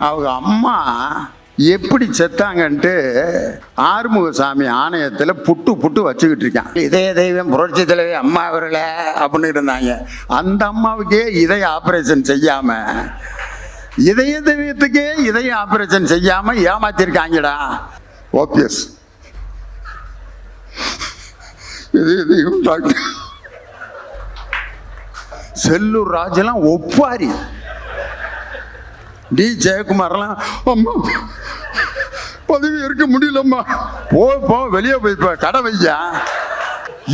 அவங்க அம்மா எப்படி செத்தாங்கன்ட்டு ஆறுமுகசாமி ஆணையத்தில் புட்டு புட்டு வச்சுக்கிட்டு இருக்கான். இதய தெய்வம் புரட்சி தலைவி அம்மா அவர்கள அப்படின்னு இருந்தாங்க. அந்த அம்மாவுக்கே இதய ஆப்ரேஷன் செய்யாம, இதய தெய்வத்துக்கே இதய ஆப்ரேஷன் செய்யாம ஏமாத்திருக்காங்கடா ஓபிஎஸ். இதய தெய்வம் டாக்டர் செல்லூர் ராஜெல்லாம் ஒப்பாரி, டி ஜெயக்குமார்லாம் அம்மா பதவி இருக்க முடியலம்மா, போ வெளியே போய் கடை வையா.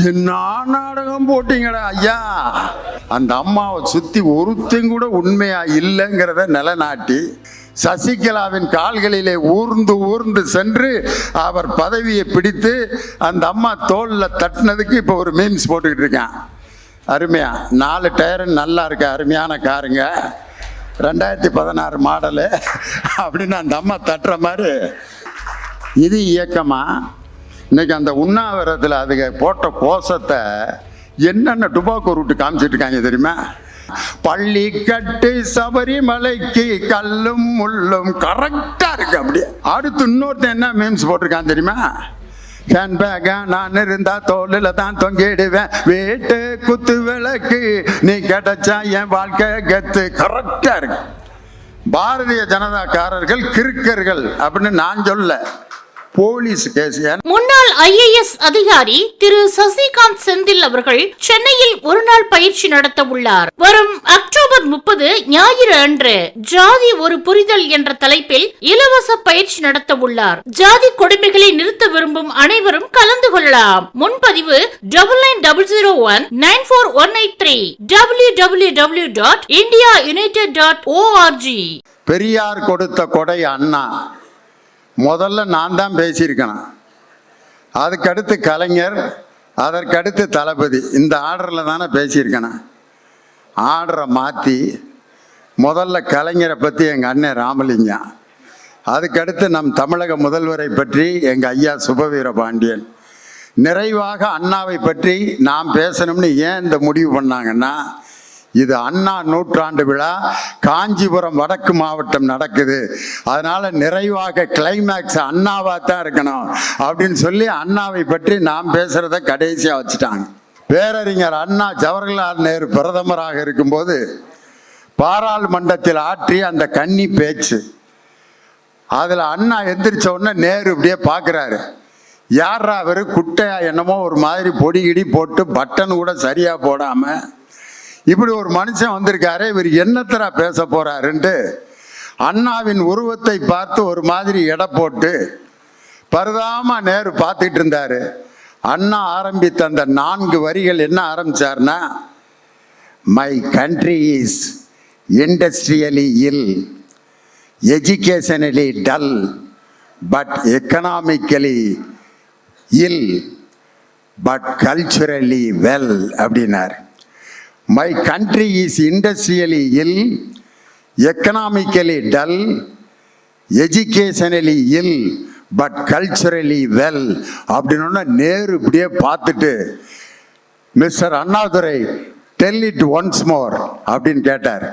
என்ன நாடகம் போட்டீங்கடா ஐயா. அந்த அம்மாவை சுத்தி ஒருத்தையும் கூட உண்மையா இல்லைங்கிறத நிலநாட்டி சசிகலாவின் கால்களிலே ஊர்ந்து ஊர்ந்து சென்று அவர் பதவியை பிடித்து அந்த அம்மா தோல்ல தட்டினதுக்கு இப்போ ஒரு மீம்ஸ் போட்டுக்கிட்டு இருக்கான். அருமையா 4 டயரு நல்லா இருக்கு, அருமையான காருங்க, 2016 மாடலு அப்படின்னு அந்த அம்மா தட்டுற மாதிரி. இது இயக்கமா? இன்னைக்கு அந்த உண்ணாவிரத்தில் அதுக்கு போட்ட கோஷத்தை என்னென்ன டுபாக்கோ ரூட்டு காமிச்சிட்டு இருக்காங்க தெரியுமா? பள்ளி கட்டு சபரிமலைக்கு கல்லும் முள்ளும் கரெக்டா இருக்கு. அப்படியே அடுத்து இன்னொருத்தன் என்ன மீம்ஸ் போட்டிருக்கான் தெரியுமா? ஹேண்ட்பேக்கா நான் இருந்தா தோளில் தான் தொங்கிடுவேன், வீட்டு குத்து விளக்கு நீ கிடைச்சா என் வாழ்க்கை கத்து. கரெக்டா இருக்கு. பாரதிய ஜனதாக்காரர்கள் கிறுக்கர்கள் அப்படின்னு நான் சொல்ல, போலீஸ் கேஸ். முன்னாள் IAS அதிகாரி திரு சசிகாந்த் செந்தில் அவர்கள் சென்னையில் ஒரு நாள் பயிற்சி நடத்த உள்ளார். வரும் அக்டோபர் 30 ஞாயிறு அன்று ஜாதி ஒரு புரிதல் என்ற தலைப்பில் இலவச பயிற்சி நடத்த உள்ளார். ஜாதி கொடுமைகளை நிறுத்த விரும்பும் அனைவரும் கலந்து கொள்ளலாம். முன்பதிவு 9900194183 www.indiaunited.org. பெரியார் கொடுத்த கொடை அண்ணா. முதல்ல நான் தான் பேசியிருக்கேன், அதுக்கடுத்து கலைஞர், அதற்கடுத்து தளபதி. இந்த ஆர்டரில் தானே பேசியிருக்கேன். ஆர்டரை மாற்றி முதல்ல கலைஞரை பற்றி எங்கள் அண்ணன் ராமலிங்கம், அதுக்கடுத்து நம் தமிழக முதல்வரை பற்றி எங்கள் ஐயா சுபவீர பாண்டியன், நிறைவாக அண்ணாவை பற்றி நாம் பேசணும்னு ஏன் இந்த முடிவு பண்ணாங்கன்னா, இது அண்ணா நூற்றாண்டு விழா காஞ்சிபுரம் வடக்கு மாவட்டம் நடக்குது, அதனால நிறைவாக கிளைமேக்ஸ் அண்ணாவா தான் இருக்கணும் அப்படின்னு சொல்லி அண்ணாவை பற்றி நாம் பேசுறத கடைசியா வச்சுட்டாங்க. பேரறிஞர் அண்ணா ஜவஹர்லால் நேரு பிரதமராக இருக்கும்போது பாராளுமன்றத்தில் ஆற்றிய அந்த கன்னி பேச்சு, அதுல அண்ணா எந்திரிச்ச உடனே நேரு இப்படியே பார்க்குறாரு. யாரா அவரு குட்டையா என்னமோ ஒரு மாதிரி பொடிகிடி போட்டு பட்டன் கூட சரியா போடாம இப்படி ஒரு மனுஷன் வந்திருக்காரு, இவர் என்னத்தரா பேச போறாருன்ட்டு அண்ணாவின் உருவத்தை பார்த்து ஒரு மாதிரி எடை போட்டு பரிதாபமா நேரு பார்த்துட்டு இருந்தாரு. அண்ணா ஆரம்பித்த அந்த 4 வரிகள் என்ன ஆரம்பிச்சார்னா, my country is industrially ill, educationally dull, but economically ill, but culturally well அப்படின்னார். My country is industrially ill, economically dull, educationally ill, but culturally well அப்படின்னு நேரு இப்படியே பார்த்துட்டு, mister Annadurai del it once more அப்படின்னு கேட்டார்.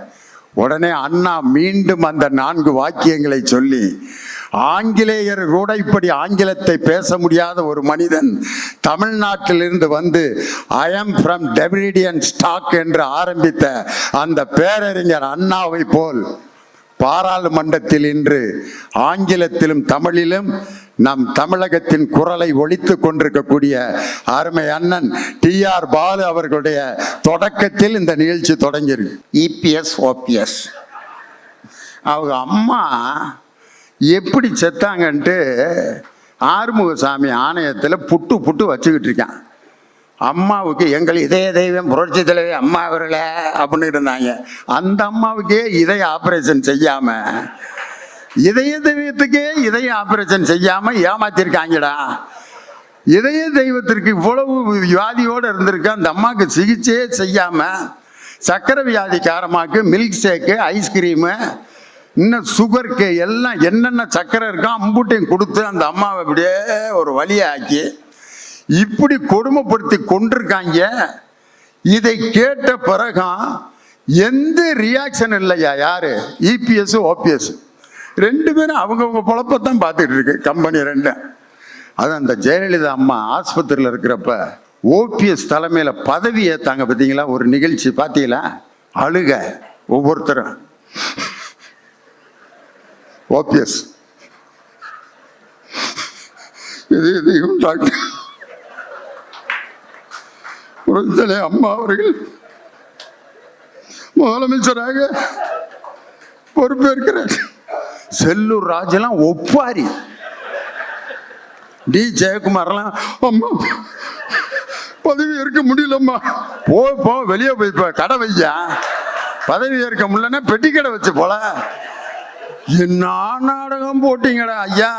உடனே அண்ணா மீண்டும் அந்த 4 வாக்கியங்களை சொல்லி, ஆங்கிலேயர் கூட இப்படி ஆங்கிலத்தை பேச முடியாத ஒரு மனிதன் தமிழ்நாட்டிலிருந்து வந்து I am from Dravidian stock என்று ஆரம்பித்த அந்த பேரறிஞர் அண்ணாவை போல் பாராளுமன்றத்தில் இன்று ஆங்கிலத்திலும் தமிழிலும் நம் தமிழகத்தின் குரலை ஒலித்துக் கொண்டிருக்கக்கூடிய அருமை அண்ணன் TR பாலு அவர்களுடைய தொடக்கத்தில் இந்த நிகழ்ச்சி தொடங்கியிருக்கு. EPS OPS அவங்க அம்மா எப்படி செத்தாங்கன்ட்டு ஆறுமுகசாமி ஆணையத்தில் புட்டு புட்டு வச்சுக்கிட்டு இருக்கான். அம்மாவுக்கு எங்கள் இதய தெய்வம் புரட்சி தலைவி அம்மா அவர்கள அப்படின்னு இருந்தாங்க. அந்த அம்மாவுக்கே இதய ஆப்ரேஷன் செய்யாம, இதய தெய்வத்துக்கே இதய ஆப்ரேஷன் செய்யாம ஏமாத்திருக்காங்கடா. இதய தெய்வத்திற்கு இவ்வளவு வியாதியோடு இருந்திருக்கு, அந்த அம்மாவுக்கு சிகிச்சையே செய்யாம சக்கரை வியாதிக்காரமாக்கு மில்க் ஷேக்கு, ஐஸ்கிரீமு, இன்னும் சுகருக்கு எல்லாம் என்னென்ன சக்கரை இருக்கோ அம்புட்டையும் கொடுத்து அந்த அம்மாவை அப்படியே ஒரு வழியாக்கி இப்படி கொடுமைப்படுத்தி கொண்டிருக்காங்க. இதை கேட்ட பிறகும் எந்த ரியாக்ஷன் இல்லையா? யாரு? EPS OPS ரெண்டு பேரும் அவங்கவுங்க பொழப்பத்தான் பார்த்துட்டு இருக்கு கம்பெனி ரெண்டு. அது அந்த ஜெயலலிதா அம்மா ஆஸ்பத்திரியில் இருக்கிறப்ப ஓபிஎஸ் தலைமையில் பதவி ஏத்தாங்க பார்த்தீங்களா, ஒரு நிகழ்ச்சி பார்த்தீங்களா? அழுக ஒவ்வொருத்தரும். ஓபிஎஸ் இதையும் டாக்டர் புரட்சித்தலை அம்மா அவர்கள் முதலமைச்சராக பொறுப்பேற்கிறார். செல்லூர் ராஜெல்லாம் ஒப்பாரி, டி ஜெயக்குமார்லாம் அம்மா பதவி ஏற்க முடியலம்மா, போ வெளியே போய் கடை வையா, பதவி ஏற்க முடியலன்னா பெட்டி கடை வச்சு போல. என்ன நாடகம் போட்டீங்கடா ஐயா.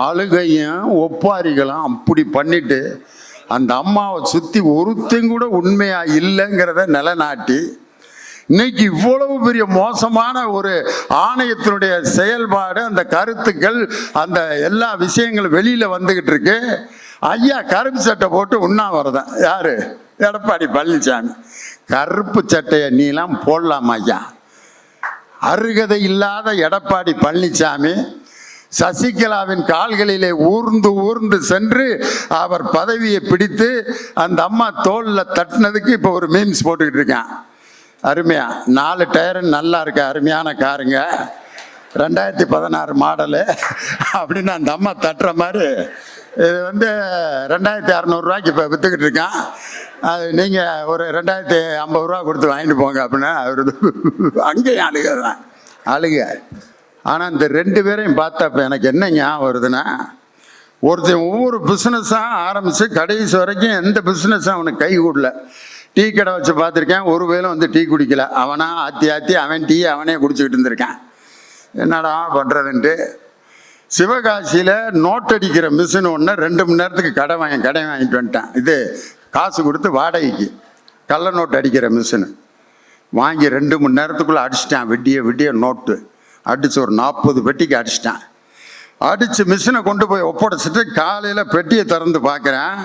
அழுகையும் ஒப்பாரிகளும் அப்படி பண்ணிட்டு அந்த அம்மாவை சுற்றி ஒருத்தையும் கூட உண்மையா இல்லைங்கிறத நிலைநாட்டி இன்னைக்கு இவ்வளவு பெரிய மோசமான ஒரு ஆணையத்தினுடைய செயல்பாடு, அந்த கருத்துக்கள், அந்த எல்லா விஷயங்களும் வெளியில வந்துகிட்டு இருக்கு. ஐயா கருப்பு சட்டை போட்டு உண்ணாவிரதம். யாரு? எடப்பாடி பழனிசாமி. கருப்பு சட்டையை நீலாம் போடலாமா ஐயா? அருகதை இல்லாத எடப்பாடி பழனிசாமி சசிகலாவின் கால்களிலே ஊர்ந்து ஊர்ந்து சென்று அவர் பதவியை பிடித்து அந்த அம்மா தோல்ல தட்டினதுக்கு இப்போ ஒரு மீம்ஸ் போட்டுக்கிட்டு இருக்கான். அருமையா 4 டயரு நல்லா இருக்கு, அருமையான காருங்க, 2016 மாடலு அப்படின்னு அந்த அம்மா தட்டுற மாதிரி. இது 2600 ரூபாய்க்கு இப்போ விற்றுக்கிட்டு இருக்கான். அது நீங்கள் ஒரு 2050 ரூபா கொடுத்து வாங்கிட்டு போங்க அப்படின்னா அவர் அங்கேயும் அழுக தான் அழுக. ஆனால் இந்த 2 பேரையும் பார்த்தப்ப எனக்கு என்ன ஞாபகம் வருதுன்னா, ஒருத்தன் ஒவ்வொரு பிஸ்னஸாக ஆரம்பித்து கடைசி வரைக்கும் எந்த பிஸ்னஸும் அவனுக்கு கை கூடல. டீ கடை வச்சு பார்த்துருக்கேன், ஒரு வேளை டீ குடிக்கல. அவனா ஆற்றி அவன் டீ அவனே குடிச்சிக்கிட்டு இருந்திருக்கான். என்னடா பண்ணுறதுன்ட்டு சிவகாசியில் நோட் அடிக்கிற மிஷின் ஒன்று 2 மணி நேரத்துக்கு கடை வாங்கிட்டு வந்துட்டான். இது காசு கொடுத்து வாடகைக்கு கள்ள நோட்டு அடிக்கிற மிஷினு வாங்கி 2 மணி நேரத்துக்குள்ளே அடிச்சிட்டான். விடிய நோட்டு அடித்து ஒரு 40 பெட்டிக்கு அடிச்சிட்டான். அடித்து மிஷினை கொண்டு போய் ஒப்படைச்சிட்டு காலையில் பெட்டியை திறந்து பார்க்குறேன்.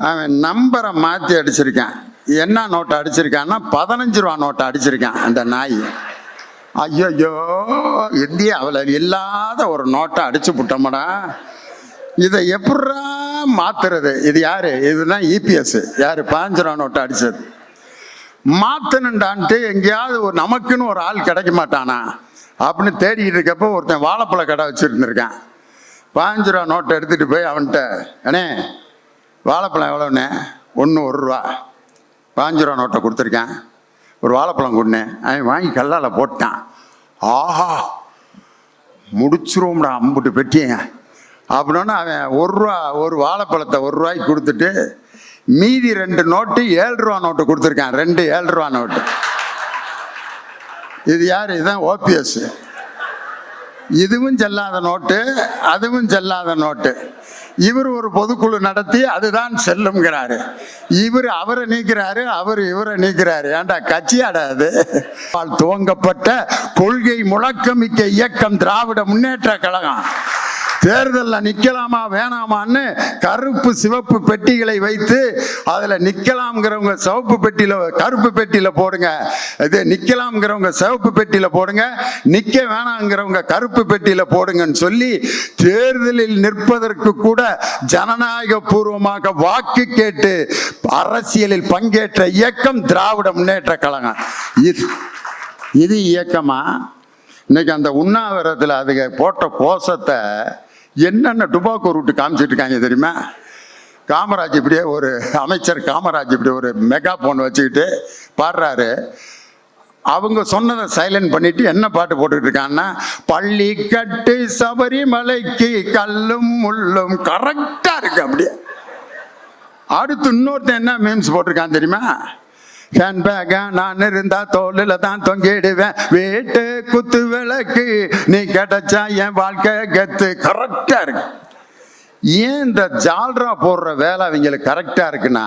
அவன் நம்பரை மாற்றி அடிச்சிருக்கான். என்ன நோட்டை அடிச்சிருக்கான்னா 15 ரூபா நோட்டை அடிச்சிருக்கான் அந்த நாய். ஐயோ இந்தியாவில் இல்லாத ஒரு நோட்டை அடிச்சு விட்டோம்டா, இதை எப்படா மாத்துறது? இது யாரு? இதுதான் இபிஎஸ். யாரு? 15 ரூபா நோட்டை அடிச்சது. மாத்தணுண்டான்ட்டு எங்கேயாவது ஒரு நமக்குன்னு ஒரு ஆள் கிடைக்க மாட்டானா அப்படின்னு தேடிக்கிட்டு இருக்கப்போ ஒருத்தன் வாழைப்பழ கடை வச்சுருந்துருக்கான். 15 ரூபா நோட்டை எடுத்துகிட்டு போய் அவன்கிட்ட, அண்ணே வாழைப்பழம் எவ்வளோண்ணே? 1 ரூபா. 15 ரூபா நோட்டை கொடுத்துருக்கேன், ஒரு வாழைப்பழம் கொடுனேன். அவன் வாங்கி கல்லால் போட்டான். ஆஹா முடிச்சிருவோம்டா அம்புட்டு பெட்டியங்க அப்படின்னா அவன் 1 ரூபா ஒரு வாழைப்பழத்தை 1 ரூபாய்க்கு கொடுத்துட்டு மீதி 2 நோட்டு 7 ரூபா நோட்டு கொடுத்துருக்கான். 2 7 ரூபா நோட்டு. இது யார்? இதுதான் ஓபிஎஸ். இதுவும் செல்லாத நோட்டு, அதுவும் செல்லாத நோட்டு. இவர் ஒரு பொதுக்குழு நடத்தி அதுதான் செல்லும்ங்கிறாரு. இவர் அவரை நீக்கிறாரு, அவர் இவரை நீக்கிறாரு. ஏன்டா கட்சியாடா அது? துவங்கப்பட்ட கொள்கை முழக்கமிக்க இயக்கம் திராவிட முன்னேற்ற கழகம். தேர்தலில் நிற்கலாமா வேணாமான்னு கருப்பு சிவப்பு பெட்டிகளை வைத்து அதில் நிற்கலாம்ங்கிறவங்க சிவப்பு பெட்டியில் கருப்பு பெட்டியில் போடுங்க, இது நிற்கலாம்ங்கிறவங்க சிவப்பு பெட்டியில் போடுங்க, நிற்க வேணாங்கிறவங்க கருப்பு பெட்டியில் போடுங்கன்னு சொல்லி தேர்தலில் நிற்பதற்கு கூட ஜனநாயக பூர்வமாக வாக்கு கேட்டு அரசியலில் பங்கேற்ற இயக்கம் திராவிட முன்னேற்ற கழகம். இது இயக்கமா? இன்னைக்கு அந்த உண்ணாவிரத்தில் அதுக்கு போட்ட கோஷத்தை என்னென்ன டுபாக்கோ ரூட்டு காமிச்சிட்டு இருக்காங்க தெரியுமா? காமராஜ் இப்படியே ஒரு அமைச்சர் காமராஜ் இப்படி ஒரு மெகா போன் வச்சுக்கிட்டு பாடுறாரு. அவங்க சொன்னதை சைலண்ட் பண்ணிட்டு என்ன பாட்டு போட்டுக்கிட்டு இருக்காங்கன்னா, பள்ளி கட்டு சபரிமலைக்கு கல்லும் முள்ளும். கரெக்டா இருக்கு. அப்படியே அடுத்து இன்னொருத்தன் என்ன மீம்ஸ் போட்டிருக்கான் தெரியுமா? ஹேண்ட்பேக நான் இருந்தா தோளில் தான் தொங்கிடுவேன், வீட்டு குத்து விளக்கு நீ கிடைச்சா என் வாழ்க்கை கத்து. கரெக்டா இருக்கு. ஏன் இந்த ஜால்ரா போடுற வேலை அவங்களுக்கு கரெக்டா இருக்குன்னா,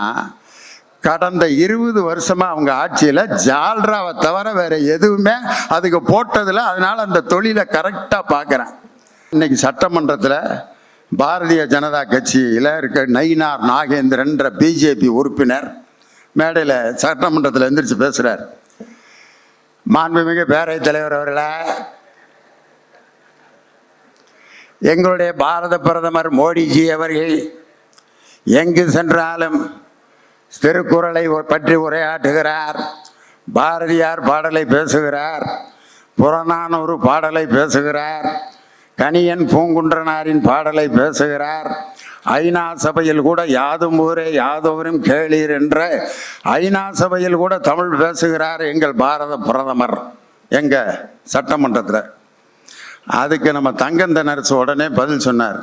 கடந்த 20 வருஷமா அவங்க ஆட்சியில ஜால்ராவை தவிர வேற எதுவுமே அதுக்கு போட்டதில்ல. அதனால அந்த தொழிலை கரெக்டா பார்க்குறேன். இன்னைக்கு சட்டமன்றத்தில் பாரதிய ஜனதா கட்சியில் இருக்க நயினார் நாகேந்திரன்ற பிஜேபி உறுப்பினர் மேடையில் சட்டமன்றத்தில் எந்திரிச்சு பேசுகிறார். மாண்புமிகு பேரவைத் தலைவர் அவர்களே, எங்களுடைய பாரத பிரதமர் மோடிஜி அவர்கள் எங்கு சென்றாலும் திருக்குறளை பற்றி உரையாற்றுகிறார், பாரதியார் பாடலை பேசுகிறார், புறநானூறு பாடலை பேசுகிறார், கணியன் பூங்குன்றனாரின் பாடலை பேசுகிறார். ஐநா சபையில் கூட யாதும் ஊரே யாதோவரும் கேளீர் என்ற ஐநா சபையில் கூட தமிழ் பேசுகிறார் எங்கள் பாரத பிரதமர் எங்க சட்டமன்றத்தில். அதுக்கு நம்ம தங்கந்தனரசு உடனே பதில் சொன்னார்,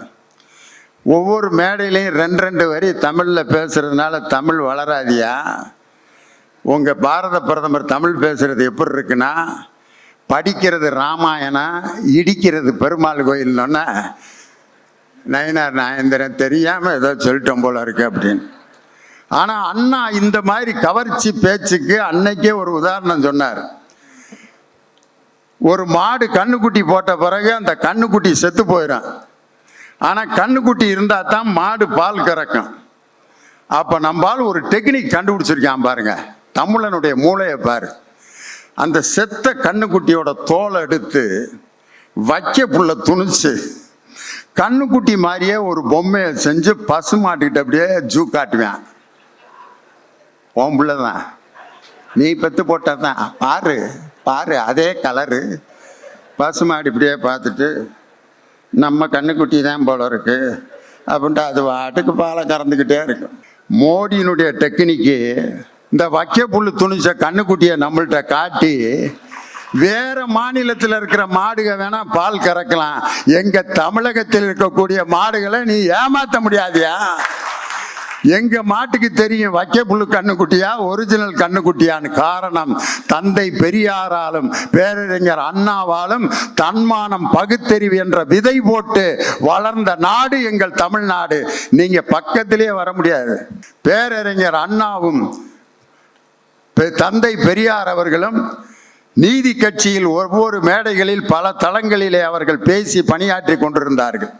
ஒவ்வொரு மேடையிலையும் ரெண்டு வரி தமிழில் பேசுறதுனால தமிழ் வளராதியா? உங்கள் பாரத பிரதமர் தமிழ் பேசுறது எப்படி இருக்குன்னா, படிக்கிறது ராமாயணம், இடிக்கிறது பெருமாள் கோயில்னோன்னா நயினார் நாயந்திரன் தெரியாமல் ஏதோ சொல்லிட்டோம் போல இருக்கு அப்படின்னு. ஆனால் அண்ணா இந்த மாதிரி கவர்ச்சி பேச்சுக்கு அன்னைக்கே ஒரு உதாரணம் சொன்னார். ஒரு மாடு கண்ணுக்குட்டி போட்ட பிறகு அந்த கண்ணுக்குட்டி செத்து போயிடும். ஆனால் கண்ணுக்குட்டி இருந்தால் தான் மாடு பால் கறக்கும். அப்போ நம்மால் ஒரு டெக்னிக் கண்டுபிடிச்சிருக்கான் பாருங்க, தமிழனுடைய மூளையை பாரு. அந்த செத்த கண்ணுக்குட்டியோட தோலை எடுத்து வைக்க புள்ள துணிச்சு கண்ணுக்குட்டி மாதிரியே ஒரு பொம்மையை செஞ்சு பசு மாட்டுக்கிட்ட அப்படியே ஜூ காட்டுவேன். உன் பிள்ளை தான், நீ பெற்று போட்டதான், பாரு பாரு அதே கலரு. பசு மாடு இப்படியே பார்த்துட்டு நம்ம கண்ணுக்குட்டி தான் போல இருக்கு அப்படின்ட்டு அது வாட்டுக்கு பாலை கறந்துக்கிட்டே இருக்கும். மோடியினுடைய டெக்னிக்கு இந்த வைக்க புல்லு துணிச்ச கண்ணுக்குட்டியை நம்மள்கிட்ட காட்டி வேற மாநிலத்தில் இருக்கிற மாடுக வேணா பால் கறக்கலாம், எங்க தமிழகத்தில் இருக்கக்கூடிய மாடுகளை நீ ஏமாத்த முடியாதியா? எங்க மாட்டுக்கு தெரியும் வைக்க புல்லு கண்ணுக்குட்டியா ஒரிஜினல் கண்ணுக்குட்டியான்னு. காரணம், தந்தை பெரியாராலும் பேரறிஞர் அண்ணாவாலும் தன்மானம் பகுத்தறிவு என்ற விதை போட்டு வளர்ந்த நாடு எங்கள் தமிழ்நாடு. நீங்க பக்கத்திலேயே வர முடியாது. பேரறிஞர் அண்ணாவும் தந்தை பெரியார் அவர்களும் நீதி கட்சியில் ஒவ்வொரு மேடைகளில் பல தளங்களிலே அவர்கள் பேசி பணியாற்றி கொண்டிருந்தார்கள்.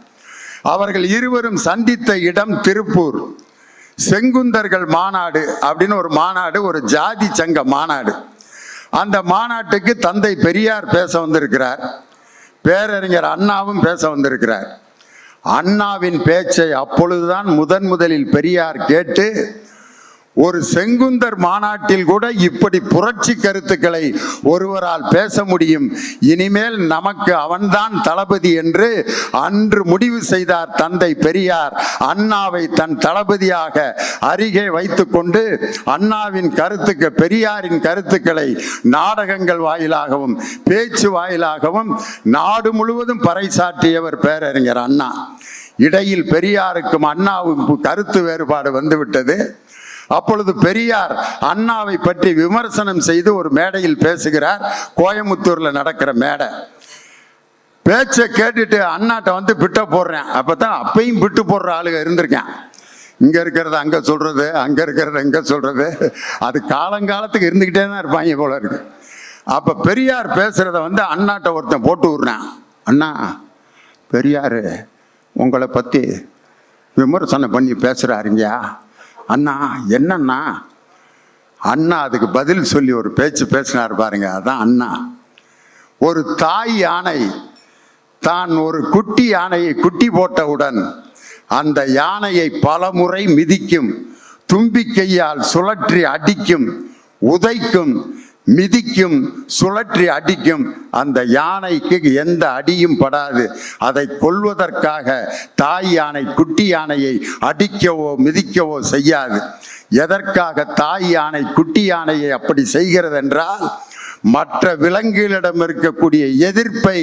அவர்கள் இருவரும் சந்தித்த இடம் திருப்பூர். செங்குந்தர்கள் மாநாடு அப்படின்னு ஒரு மாநாடு, ஒரு ஜாதி சங்க மாநாடு. அந்த மாநாட்டுக்கு தந்தை பெரியார் பேச வந்திருக்கிறார், பேரறிஞர் அண்ணாவும் பேச வந்திருக்கிறார். அண்ணாவின் பேச்சை அப்பொழுதுதான் முதலில் பெரியார் கேட்டு, ஒரு செங்குந்தர் மாநாட்டில் கூட இப்படி புரட்சி கருத்துக்களை ஒருவரால் பேச முடியும், இனிமேல் நமக்கு அவன்தான் தளபதி என்று அன்று முடிவு செய்தார் தந்தை பெரியார். அண்ணாவை தன் தளபதியாக அருகே வைத்துக்கொண்டு அண்ணாவின் கருத்துக்கு பெரியாரின் கருத்துக்களை நாடகங்கள் வாயிலாகவும் பேச்சு வாயிலாகவும் நாடு முழுவதும் பறைசாற்றியவர் பேரறிஞர் அண்ணா. இடையில் பெரியாருக்கும் அண்ணாவுக்கும் கருத்து வேறுபாடு வந்துவிட்டது. அப்பொழுது பெரியார் அண்ணாவை பற்றி விமர்சனம் செய்து ஒரு மேடையில் பேசுகிறார். கோயம்புத்தூர்ல நடக்கிற மேடை. பேச்சை கேட்டுட்டு அண்ணாட்ட வந்து பிட்ட போடுறேன். அப்பதான் அப்பையும் பிட்டு போடுற ஆளுங்க இருந்திருக்கேன். இங்க இருக்கிறத அங்க சொல்றது, அங்க இருக்கிறத இங்க சொல்றது, அது காலங்காலத்துக்கு இருந்துகிட்டே தான் இருப்பாங்க போல இருக்கு. அப்ப பெரியார் பேசுறத வந்து அண்ணாட்ட ஒருத்தன் போட்டு விடுறேன். அண்ணா, பெரியாரு உங்களை பத்தி விமர்சனம் பண்ணி பேசுறாருங்க. அண்ணா என்னன்னா? அண்ணா அதுக்கு பதில் சொல்லி ஒரு பேச்சு பேசினார் பாருங்க, அதான் அண்ணா. ஒரு தாய் யானை தான் ஒரு குட்டி யானையை குட்டி போட்டவுடன் அந்த யானையை பல முறை மிதிக்கும், தும்பிக்கையால் சுழற்றி அடிக்கும், உதைக்கும், மிதிக்கும், சுழற்றி அடிக்கும். அந்த யானைக்கு எந்த அடியும் படாது. அதை கொல்வதற்காக தாய் யானை குட்டி யானையை அடிக்கவோ மிதிக்கவோ செய்யாது. எதற்காக தாய் யானை குட்டி யானையை அப்படி செய்கிறது என்றால், மற்ற விலங்குகளிடம் இருக்கக்கூடிய எதிர்ப்பை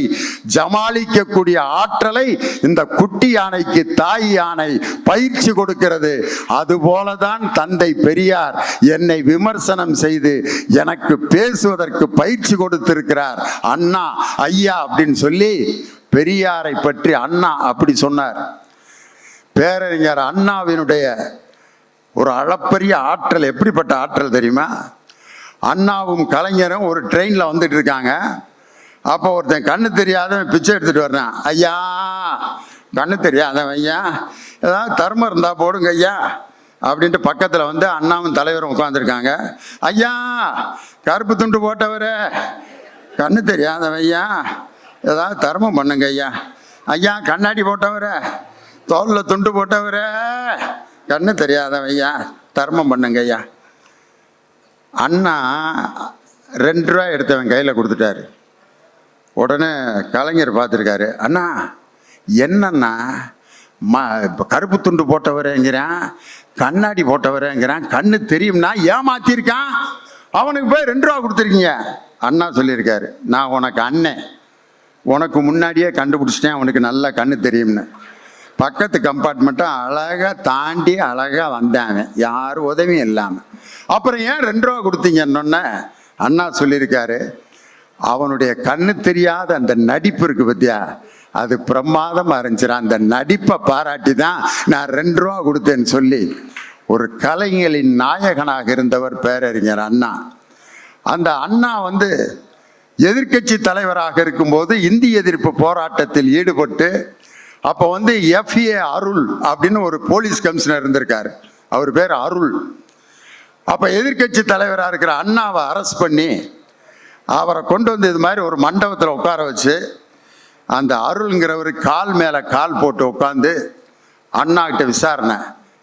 ஜமாளிக்கக்கூடிய ஆற்றலை இந்த குட்டி யானைக்கு தாய் யானை பயிற்சி கொடுக்கிறது. அதுபோலதான் தந்தை பெரியார் என்னை விமர்சனம் செய்து எனக்கு பேசுவதற்கு பயிற்சி கொடுத்திருக்கிறார் அண்ணா ஐயா அப்படின்னு சொல்லி பெரியாரை பற்றி அண்ணா அப்படி சொன்னார். பேரறிஞர் அண்ணாவினுடைய ஒரு அளப்பரிய ஆற்றல் எப்படிப்பட்ட ஆற்றல் தெரியுமா? அண்ணாவும் கலைஞரும் ஒரு ட்ரெயினில் வந்துட்டு இருக்காங்க. அப்போ ஒருத்தன் கண்ணு தெரியாதவன் பிச்சை எடுத்துட்டு வர்றான். ஐயா, கண்ணு தெரியாதவன் ஐயா, ஏதாவது தர்மம் இருந்தா போடுங்க ஐயா அப்படின்ட்டு பக்கத்தில் வந்து அண்ணாவும் தலைவரும் உட்காந்துருக்காங்க. ஐயா, கருப்பு துண்டு போட்டவர், கண்ணு தெரியாதவன் ஐயா, ஏதாவது தர்மம் பண்ணுங்க ஐயா ஐயா கண்ணாடி போட்டவர, தோலில் துண்டு போட்டவர, கண்ணு தெரியாதவன் ஐயா, தர்மம் பண்ணுங்க ஐயா. அண்ணா 2 ரூபா எடுத்தவன் கையில் கொடுத்துட்டாரு. உடனே கலைஞர் பார்த்துருக்காரு. அண்ணா என்னன்னா இப்போ கருப்பு துண்டு போட்டவரேங்கிறான், கண்ணாடி போட்டவரேங்கிறான், கண்ணு தெரியும்னா ஏமாத்திருக்கான், அவனுக்கு போய் 2 ரூபா கொடுத்துருக்கீங்க. அண்ணா சொல்லியிருக்காரு, நான் உனக்கு அண்ணன், உனக்கு முன்னாடியே கண்டுபிடிச்சிட்டேன் அவனுக்கு நல்லா கண்ணு தெரியும்னு. பக்கத்து கம்பார்ட்மெண்ட்டும் அழகாக தாண்டி அழகாக வந்தாங்க, யாரும் உதவியும் இல்லாமல். அப்புறம் ஏன் 2 ரூபா கொடுத்தீங்கன்னொன்னே அண்ணா சொல்லியிருக்காரு, அவனுடைய கண்ணு தெரியாத அந்த நடிப்பு இருக்கு பத்தியா, அது பிரமாதமாக இருந்துச்சு, அந்த நடிப்பை பாராட்டி தான் நான் 2 ரூபா கொடுத்தேன்னு சொல்லி ஒரு கலைஞரின் நாயகனாக இருந்தவர் பேரறிஞர் அண்ணா. அந்த அண்ணா எதிர்க்கட்சி தலைவராக இருக்கும்போது இந்திய எதிர்ப்பு போராட்டத்தில் ஈடுபட்டு, அப்போ FA அருள் அப்படின்னு ஒரு போலீஸ் கமிஷனர் இருந்திருக்காரு, அவர் பேர் அருள். அப்போ எதிர்க்கட்சி தலைவராக இருக்கிற அண்ணாவை அரெஸ்ட் பண்ணி அவரை கொண்டு இது மாதிரி ஒரு மண்டபத்தில் உட்கார வச்சு, அந்த அருள்ங்கிறவர் கால் மேலே கால் போட்டு உட்காந்து அண்ணாக்கிட்ட விசாரணை,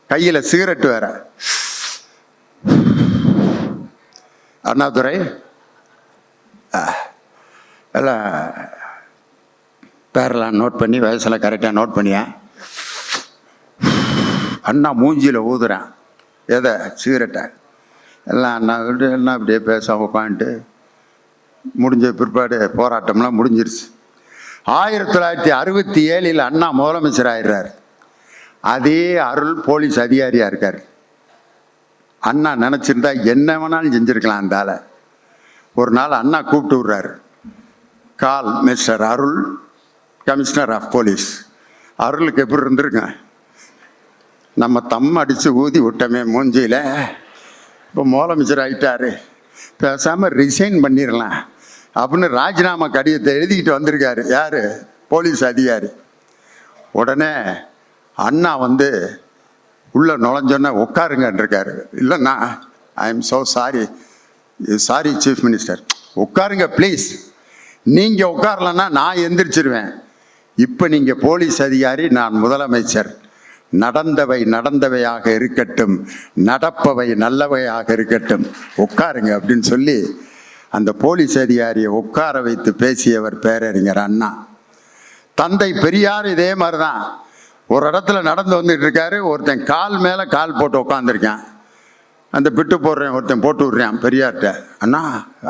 கையில் சிகரெட்டு வேற. அண்ணாதுரை எல்லாம் பேரெல்லாம் நோட் பண்ணி, வயசெல்லாம் கரெக்டாக நோட் பண்ணியா? அண்ணா மூஞ்சியில் ஊதுறேன் எதை, சிகரெட்டை. எல்லாம் அண்ணா விட்டு எல்லாம் அப்படியே பேச உட்காந்துட்டு முடிஞ்ச பிற்பாடு போராட்டம்லாம் முடிஞ்சிருச்சு. 1967 அண்ணா முதலமைச்சர் ஆயிடுறார். அதே அருள் போலீஸ் அதிகாரியாக இருக்கார். அண்ணா நினச்சிருந்தா என்ன வேணாலும் செஞ்சுருக்கலாம். அந்தால ஒரு நாள் அண்ணா கூப்பிட்டு விட்றாரு, call mister Arul, commissioner of police. அருளுக்கு எப்படி இருந்திருக்கேன், நம்ம தம் அடித்து ஊதி விட்டோமே மூஞ்சியில், இப்போ முதலமைச்சர் ஆகிட்டாரு, பேசாமல் ரிசைன் பண்ணிடலாம் அப்படின்னு ராஜினாமா கடிதத்தை எழுதிக்கிட்டு வந்திருக்காரு. யார்? போலீஸ் அதிகாரி. உடனே அண்ணா உள்ளே நுழைஞ்சோன்னே உட்காருங்கன்னு இருக்காரு. இல்லைண்ணா, I am so sorry, sorry chief minister, உட்காருங்க ப்ளீஸ். நீங்கள் உட்காரலன்னா நான் எந்திரிச்சிருவேன். இப்போ நீங்கள் போலீஸ் அதிகாரி, நான் முதலமைச்சர். நடந்தவை நடந்தவையாக இருக்கட்டும், நடப்பவை நல்லவையாக இருக்கட்டும், உட்காருங்க அப்படின்னு சொல்லி அந்த போலீஸ் அதிகாரியை உட்கார வைத்து பேசியவர் பேரறிஞர் அண்ணா. தந்தை பெரியார் இதே மாதிரி தான் ஒரு இடத்துல நடந்து வந்துட்டு இருக்காரு. ஒருத்தன் கால் மேலே கால் போட்டு உட்காந்துருக்கான். அந்த பிட்டு போடுறேன் ஒருத்தன் போட்டு விட்றான் பெரியார்கிட்ட. அண்ணா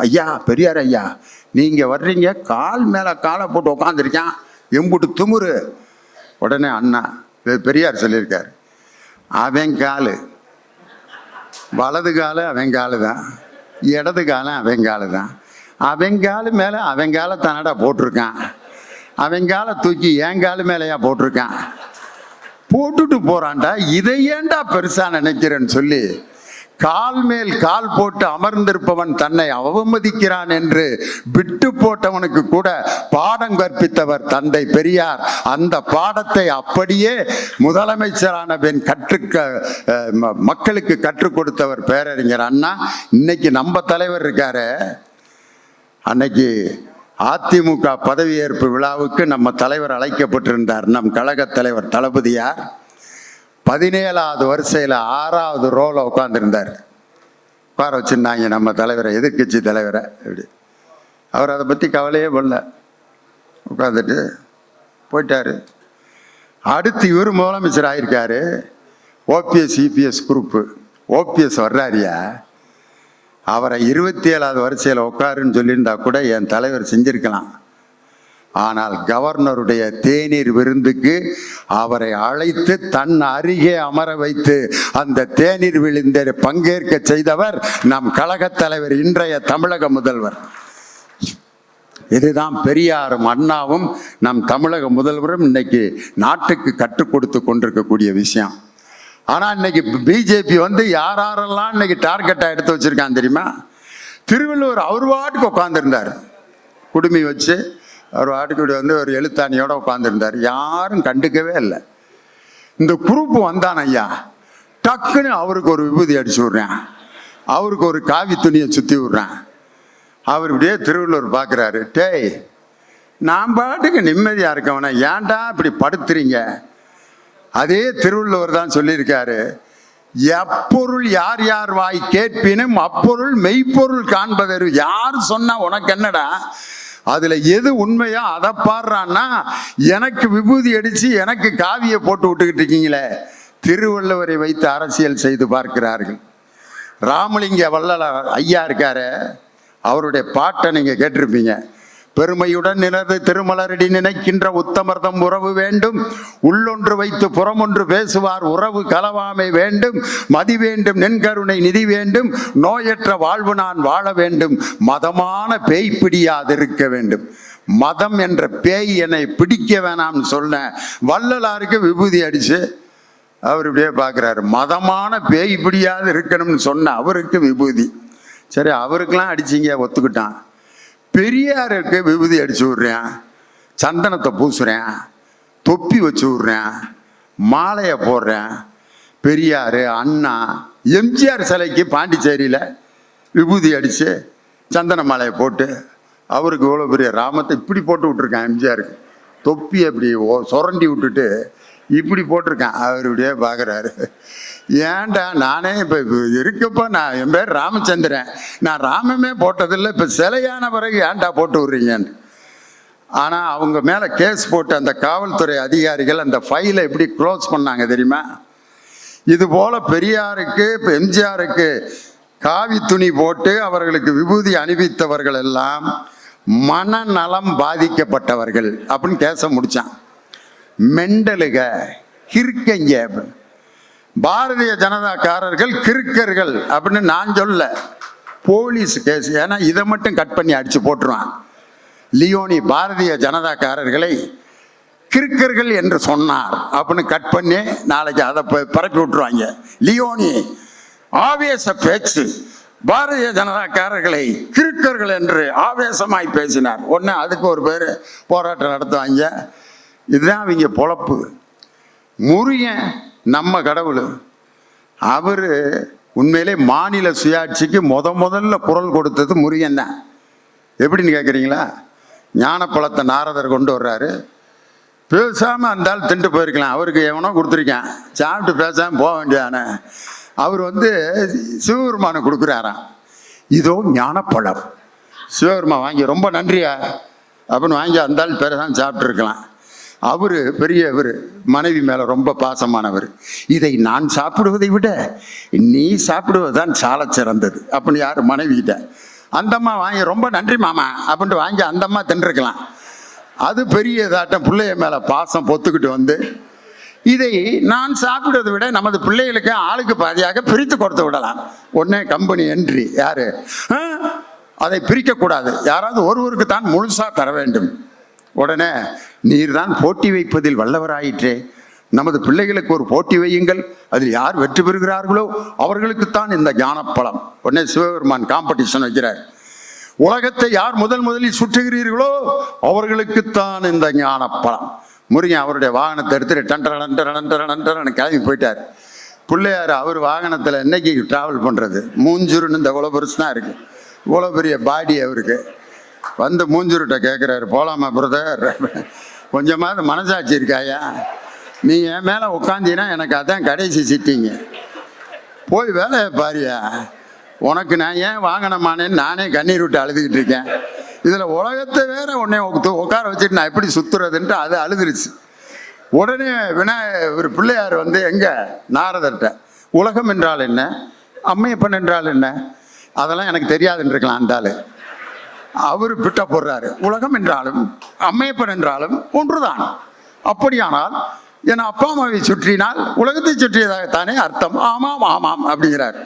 ஐயா, பெரியார் ஐயா, நீங்கள் வர்றீங்க, கால் மேலே காலை போட்டு உட்காந்துருக்கான், எம்புட்டு துமுறு. உடனே அண்ணா பெரியார் சொல்லியிருக்கார், அவன் காலு வலது காலு அவன் காலு தான், இடது காலம் அவன் காலு தான். அவன் காலு மேலே அவன் காலை தானடா போட்டிருக்கான், அவன் காலை தூக்கி என் காலு மேலேயா போட்டிருக்கான், போட்டுட்டு போறான்டா, இதை ஏன்டா பெருசா நினைக்கிறேன்னு சொல்லி கால் மேல் கால் போட்டு அமர்ந்திருப்பவன் தன்னை அவமதிக்கிறான் என்று விட்டு போட்டவனுக்கு கூட பாடம் கற்பித்தவர் தந்தை பெரியார். அந்த பாடத்தை அப்படியே முதலமைச்சரான பின் மக்களுக்கு கற்றுக் கொடுத்தவர் பேரறிஞர் அண்ணா. இன்னைக்கு நம்ம தலைவர் இருக்காரு, அன்னைக்கு அதிமுக பதவியேற்பு விழாவுக்கு நம்ம தலைவர் அழைக்கப்பட்டிருந்தார். நம் கழக தலைவர் தளபதியார் 17வது வரிசையில் 6வது ரோல உட்காந்துருந்தார். உட்கார வச்சுருந்தாங்க நம்ம தலைவரை, எதிர்கட்சி தலைவரை. இப்படி அவர் அதை பற்றி கவலையே பண்ணல, உட்காந்துட்டு போயிட்டார். அடுத்து இவர் முதலமைச்சர் ஆகியிருக்காரு. ஓபிஎஸ் இபிஎஸ் குரூப்பு, ஓபிஎஸ் வர்றாரியா, அவரை 27வது வரிசையில் உட்காருன்னு சொல்லியிருந்தா கூட என் தலைவர் செஞ்சிருக்கலாம். ஆனால் கவர்னருடைய தேநீர் விருந்துக்கு அவரை அழைத்து தன் அருகே அமர வைத்து அந்த தேநீர் விருந்தில் பங்கேற்க செய்தவர் நம் கழகத் தலைவர், இன்றைய தமிழக முதல்வர். இதுதான் பெரியாரும் அண்ணாவும் நம் தமிழக முதல்வரும் இன்னைக்கு நாட்டுக்கு கற்றுக் கொடுத்து கொண்டிருக்கக்கூடிய விஷயம். ஆனால் இன்னைக்கு பிஜேபி யாரெல்லாம் இன்னைக்கு டார்கெட்டாக எடுத்து வச்சிருக்கான் தெரியுமா? திருவள்ளுவர் அவர் வாட்டுக்கு உட்காந்துருந்தார், குடுமி வச்சு அவர் வாட்டுக்கு ஒரு எழுத்தாணியோட உட்காந்துருந்தார், யாரும் கண்டுக்கவே இல்லை. இந்த குரூப் வந்தான் ஐயா, டக்குன்னு அவருக்கு ஒரு விபூதி அடிச்சு விட்றேன், அவருக்கு ஒரு காவி துணியை சுற்றி விட்றேன். அவர் இப்படியே திருவள்ளுவர் பார்க்குறாரு, டேய் நான் பாட்டுக்கு நிம்மதியாக இருக்கவன ஏன்டா இப்படி படுத்துறீங்க? அதே திருவள்ளுவர் தான் சொல்லியிருக்காரு, எப்பொருள் யார் யார் வாய் கேட்பினும் அப்பொருள் மெய்ப்பொருள் காண்பதரு. யார் சொன்னா உனக்கு என்னடா, அதுல எது உண்மையோ அதை பாடுறான்னா எனக்கு விபூதி அடிச்சு எனக்கு காவியை போட்டு விட்டுக்கிட்டு இருக்கீங்களே. திருவள்ளுவரை வைத்து அரசியல் செய்து பார்க்கிறார்கள். ராமலிங்க வள்ளலார் ஐயா இருக்காரு, அவருடைய பாட்டை நீங்க கேட்டிருப்பீங்க. பெருமையுடன் நிலது திருமலரடி நினைக்கின்ற உத்தமர்தம் உறவு வேண்டும், உள்ளொன்று வைத்து புறமொன்று பேசுவார் உறவு கலவாமை வேண்டும், மதி வேண்டும் நின்கருணை நிதி வேண்டும், நோயற்ற வாழ்வு நான் வாழ வேண்டும், மதமான பேய் பிடியாதிருக்க வேண்டும். மதம் என்ற பேய் என்னை பிடிக்க வேணாம்னு சொன்ன வள்ளலாருக்கு விபூதி அடிச்சு அவர் இப்படியே பார்க்குறாரு. மதமான பேய் பிடியாது இருக்கணும்னு சொன்ன அவருக்கு விபூதி. சரி, அவருக்கெல்லாம் அடிச்சிங்க, ஒத்துக்கிட்டான். பெரியாருக்கு விபூதி அடிச்சு விட்றேன், சந்தனத்தை பூசுறேன், தொப்பி வச்சு விட்றேன், மாலையை போடுறேன். பெரியார், அண்ணா, எம்ஜிஆர் சிலைக்கு பாண்டிச்சேரியில் விபூதி அடித்து சந்தன மாலையை போட்டு அவருக்கு இவ்வளோ பெரிய ராமத்தை இப்படி போட்டு விட்ருக்கான். எம்ஜிஆருக்கு தொப்பி அப்படி சுரண்டி விட்டுட்டு இப்படி போட்டிருக்கான். அவர் இப்படியே பார்க்குறாரு. ஏன்டா, நானே இப்போ இருக்கப்போ நான் என் பேர் ராமச்சந்திரன், நான் ராமமே போட்டதில்லை, இப்போ சிலையான பிறகு ஏன்டா போட்டு விட்றீங்கன்னு. ஆனால் அவங்க மேலே கேஸ் போட்டு அந்த காவல்துறை அதிகாரிகள் அந்த ஃபைலை எப்படி க்ளோஸ் பண்ணாங்க தெரியுமா? இது போல் பெரியாருக்கு இப்போ எம்ஜிஆருக்கு காவி துணி போட்டு அவர்களுக்கு விபூதி அணிவித்தவர்கள் எல்லாம் மனநலம் பாதிக்கப்பட்டவர்கள் அப்படின்னு கேச முடிச்சான். மெண்டலுக, கிறுக்கங்க, பாரதிய ஜனதாக்காரர்கள் கிறுக்கர்கள் அப்படின்னு நான் சொல்ல, போலீஸ் கேஸ். ஏன்னா இதை மட்டும் கட் பண்ணி அடிச்சு போட்டுருவான். லியோனி பாரதிய ஜனதாக்காரர்களை கிறுக்கர்கள் என்று சொன்னார் அப்படின்னு கட் பண்ணி நாளைக்கு அதை பரப்பி விட்டுருவாங்க. லியோனி ஆவேச பேச்சு, பாரதிய ஜனதாக்காரர்களை கிறுக்கர்கள் என்று ஆவேசமாய் பேசினார். ஒன்று அதுக்கு ஒரு பேர் போராட்டம் நடத்துவாங்க. இதுதான் அவங்க பொழப்பு. முருகன் நம்ம கடவுள். அவர் உண்மையிலே மாநில சுயாட்சிக்கு முதல்ல குரல் கொடுத்தது முருகன் தான். எப்படின்னு கேட்குறீங்களா? ஞானப்பழத்தை நாரதர் கொண்டு வர்றாரு. பேசாமல் இருந்தாலும் திண்டு போயிருக்கலாம், அவருக்கு எவனோ கொடுத்துருக்கான், சாப்பிட்டு பேசாமல் போக வேண்டியதானே. அவர் சிவபெருமானை கொடுக்குறாராம். இதோ ஞானப்பழம், சிவபெருமா வாங்கி ரொம்ப நன்றியா அப்படின்னு வாங்கி அந்தாலும் பேரதான் சாப்பிட்ருக்கலாம். அவர் பெரியவர், மனைவி மேலே ரொம்ப பாசமானவர். இதை நான் சாப்பிடுவதை விட நீ சாப்பிடுவதுதான் சால சிறந்தது அப்படின்னு யார் மனைவிகிட்ட. அந்தம்மா வாங்கி ரொம்ப நன்றி மாமா அப்படின்ட்டு வாங்கி அந்தம்மா தின்றுருக்கலாம். அது பெரிய இதாட்டம் பிள்ளைய மேலே பாசம் பொத்துக்கிட்டு இதை நான் சாப்பிடுவதை விட நமது பிள்ளைகளுக்கு ஆளுக்கு பாதியாக பிரித்து கொடுத்து விடலாம். உடனே கம்பெனி என்ட்ரி. யாரு? அதை பிரிக்கக்கூடாது, யாராவது ஒருவருக்கு தான் முழுசா தர வேண்டும். உடனே நீர் தான் போட்டி வைப்பதில் வல்லவராயிற்றே, நமது பிள்ளைகளுக்கு ஒரு போட்டி வையுங்கள், அதில் யார் வெற்றி பெறுகிறார்களோ அவர்களுக்குத்தான் இந்த ஞானப்பழம். உடனே சிவபெருமான் காம்படிஷன் வைக்கிறார். உலகத்தை யார் முதலில் சுற்றுகிறீர்களோ அவர்களுக்குத்தான் இந்த ஞானப்பழம். முருகன் அவருடைய வாகனத்தை எடுத்துட்டு டண்டரன்னு கிளம்பி போயிட்டார். பிள்ளையார் அவர் வாகனத்தில் என்னைக்கு ட்ராவல் பண்ணுறது? மூஞ்சூருன்னு இந்த இவ்வளோ பெருசு தான் இருக்குது, இவ்வளோ பெரிய பாடி அவருக்கு. மூஞ்சூர்கிட்ட கேட்குறாரு, போகலாமா பிரதர், கொஞ்சமாவது மனசாட்சி இருக்காயா? நீ என் மேலே உட்காந்தீங்கன்னா எனக்கு அதான் கடைசி சிட்டிங்க, போய் வேலையை பாரியா, உனக்கு நான் ஏன் வாங்கினமானேன்னு நானே கண்ணீர் விட்டு அழுதுகிட்டு இருக்கேன். இதில் உலகத்தை வேற உடனே உட்கார வச்சுட்டு நான் எப்படி சுற்றுறதுன்ட்டு அது அழுதுருச்சு. உடனே ஒரு பிள்ளையார் எங்க நாரதர்கிட்ட, உலகம் என்றால் என்ன, அம்மையப்பன் என்றால் என்ன, அதெல்லாம் எனக்கு தெரியாதுன்னு இருக்கலாம். அந்த ஆள் அவர் பிட்ட போடுறாரு. உலகம் என்றாலும் அம்மையப்பன் என்றாலும் ஒன்றுதான், அப்படியானால் என் அப்பா அம்மாவை சுற்றினால் உலகத்தை சுற்றியதாகத்தானே அர்த்தம். ஆமாம் ஆமாம் அப்படிங்கிறார்.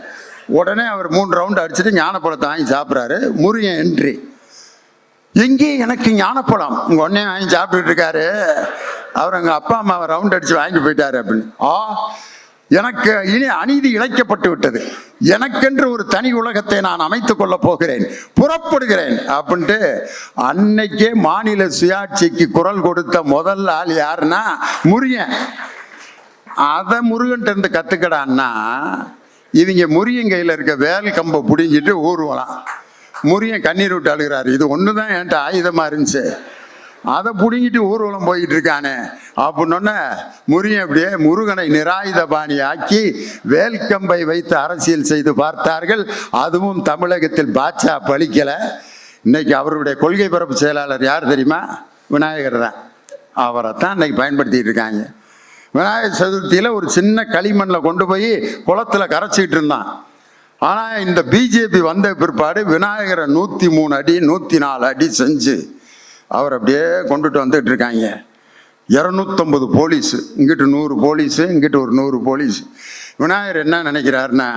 உடனே அவர் 3 ரவுண்டு அடிச்சுட்டு ஞானப்பழத்தை வாங்கி சாப்பிட்றாரு. முருகன் என்ட்ரி. எங்கே எனக்கு ஞானப்பழம்? உங்கள் உடனே வாங்கி சாப்பிட்டுட்டு இருக்காரு. அவர் எங்கள் அப்பா அம்மாவை ரவுண்ட் அடித்து வாங்கி போயிட்டாரு அப்படின்னு. எனக்கு இனி அநீதி இழைக்கப்பட்டு விட்டது, எனக்கென்று ஒரு தனி உலகத்தை நான் அமைத்துக் கொள்ள போகிறேன், புறப்படுகிறேன் அப்படின்ட்டு அன்னைக்கே மாநில சுயாட்சிக்கு குரல் கொடுத்த முதல் ஆள் யாருன்னா முருகன். அதை முருகன்ட்டு இருந்து கற்றுக்கடான்னா இவங்க முருகன் கையில் இருக்க வேல் கம்பை பிடிங்கிட்டு ஊர்வலாம். முருகன் கண்ணீர் விட்டு அழுகிறாரு. இது ஒன்று தான் என்கிட்ட ஆயுதமாக இருந்துச்சு, அதை பிடுங்கிட்டு ஊர்வலம் போயிட்டு இருக்கானே அப்படின்னோடனே முருகன் அப்படியே முருகனை நிராயுத பாணி ஆக்கி வேல்கம்பை வைத்து அரசியல் செய்து பார்த்தார்கள். அதுவும் தமிழகத்தில் பாட்சா பலிக்கலை. இன்னைக்கு அவருடைய கொள்கை பரப்பு செயலாளர் யார் தெரியுமா? விநாயகர் தான். அவரை தான் இன்னைக்கு பயன்படுத்திட்டு இருக்காங்க. விநாயகர் சதுர்த்தியில் ஒரு சின்ன களிமண்ணில் கொண்டு போய் குளத்தில் கரைச்சிக்கிட்டு இருந்தான். ஆனால் இந்த பிஜேபி வந்த பிற்பாடு விநாயகரை 103 அடி 104 அடி செஞ்சு அவர் அப்படியே கொண்டுட்டு வந்துட்டு இருக்காங்க. 250 போலீஸு, இங்கிட்டு 100 போலீஸு, இங்கிட்டு ஒரு 100 போலீஸ். விநாயகர் என்ன நினைக்கிறாருன்னா,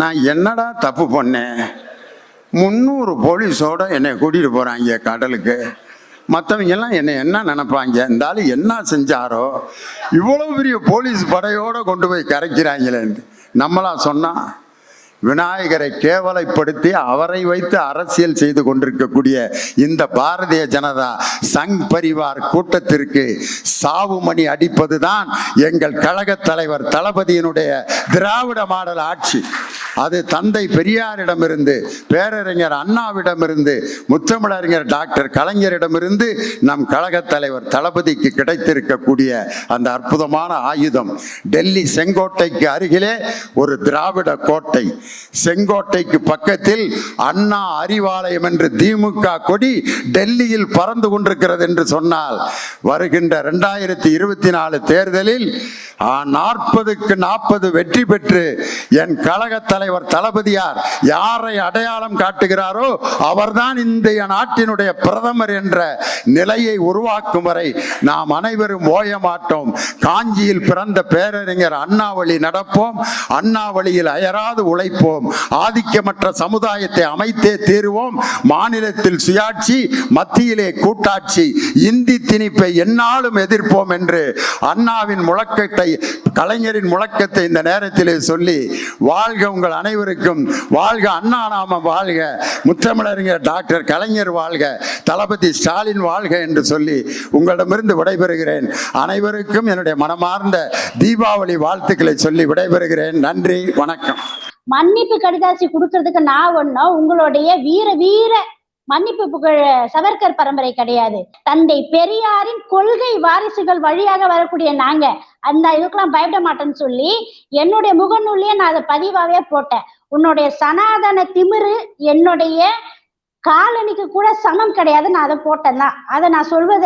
நான் என்னடா தப்பு பண்ணேன், 300 போலீஸோட என்னை கூட்டிகிட்டு போகிறாங்க கடலுக்கு, மற்றவங்கெல்லாம் என்னை என்ன நினைப்பாங்க, இந்த ஆள் என்ன செஞ்சாரோ, இவ்வளோ பெரிய போலீஸ் படையோடு கொண்டு போய் கரைக்கிறாங்களேன்னு நம்மளா சொன்னால், விநாயகரை கேவலைப்படுத்தி அவரை வைத்து அரசியல் செய்து கொண்டிருக்கக்கூடிய இந்த பாரதிய ஜனதா சங் பரிவார் கூட்டத்திற்கு சாவு மணி அடிப்பதுதான் எங்கள் கழக தலைவர் தளபதியினுடைய திராவிட மாடல் ஆட்சி. அது தந்தை பெரியாரிடமிருந்து, பேரறிஞர் அண்ணாவிடமிருந்து, முத்தமிழறிஞர் டாக்டர் கலைஞரிடமிருந்து நம் கழக தலைவர் தளபதிக்கு கிடைத்திருக்கக்கூடிய அந்த அற்புதமான ஆயுதம். டெல்லி செங்கோட்டைக்கு அருகிலே ஒரு திராவிட கோட்டை, செங்கோட்டைக்கு பக்கத்தில் அண்ணா அறிவாலயம் என்று திமுக கொடி டெல்லியில் பறந்து கொண்டிருக்கிறது என்று சொன்னால், வருகின்ற 2024 தேர்தலில் 40க்கு 40 வெற்றி பெற்று என் கழக தலைவர் தளபதியார் யாரை அடையாளம் காட்டுகிறாரோ அவர்தான் இந்திய நாட்டினுடைய பிரதமர் என்ற நிலையை உருவாக்கும் வரை நாம் அனைவரும் ஓய மாட்டோம். காஞ்சியில் பிறந்த பேரறிஞர் அண்ணா வழி நடப்போம், அண்ணா வழியில் அயராது உழைப்போம், ஆதிக்கமற்ற சமுதாயத்தை அமைத்தே தீருவோம், மாநிலத்தில் சுயாட்சி, மத்தியிலே கூட்டாட்சி, இந்தி திணிப்பை எந்நாளும் எதிர்ப்போம் என்று அண்ணாவின் முழக்கத்தை, கலைஞரின் முழக்கத்தை இந்த நேரத்திலே சொல்லி, வாழ்க உங்கள் அனைவருக்கும், வாழ்க அண்ணா நாமம் வாழ்க, முத்தமிழறிஞர் டாக்டர் கலைஞர் வாழ்க, தளபதி ஸ்டாலின் வாழ்க என்று சொல்லி உங்களிடமிருந்து விடைபெறுகிறேன். அனைவருக்கும் என்னுடைய மனமார்ந்த தீபாவளி வாழ்த்துக்களை சொல்லி விடைபெறுகிறேன். நன்றி, வணக்கம். மன்னிப்பு கடிதாசி கொடுக்கறதுக்கு நான் ஒன்னும் உங்களுடைய வீர வீர மன்னிப்பு புகழ் சவர்கர் பரம்பரை கிடையாது. தந்தை பெரியாரின் கொள்கை வாரிசுகள் வழியாக வரக்கூடிய நாங்க அந்த இதுக்கெல்லாம் பயப்பட மாட்டேன்னு சொல்லி என்னுடைய முகநூல்லையே நான் அதை பதிவாவே போட்டேன். உன்னுடைய சனாதன திமிரு என்னுடைய காலனிக்கு கூட சமம் கிடையாது, நான் அதை போட்டேன் தான். அதை நான் சொல்வதற்கு